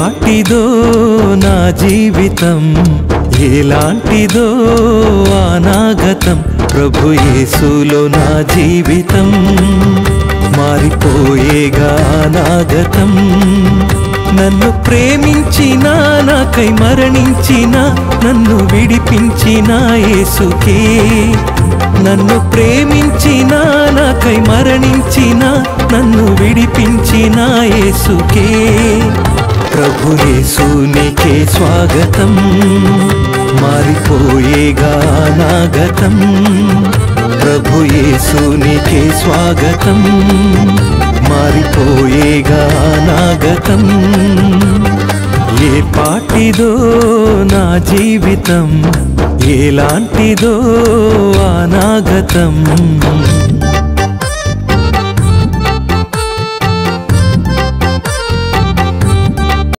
పాటిదో నా జీవితం, ఎలాంటిదో అనాగతం, ప్రభు యేసులో నా జీవితం మారిపోయేగా అనాగతం. నన్ను ప్రేమించిన, నాకై మరణించిన, నన్ను విడిపించిన యేసుకే. నన్ను ప్రేమించిన, నాకై మరణించిన, నన్ను విడిపించిన యేసుకే. ప్రభు యేసు నీకే స్వాగతం, మారిపోయేగా అనాగతం. ప్రభు యేసు నీకే స్వాగతం, మారిపోయేగా అనాగతం. ఏ పాటిదో నా జీవితం, ఎలాంటిదో అనాగతం.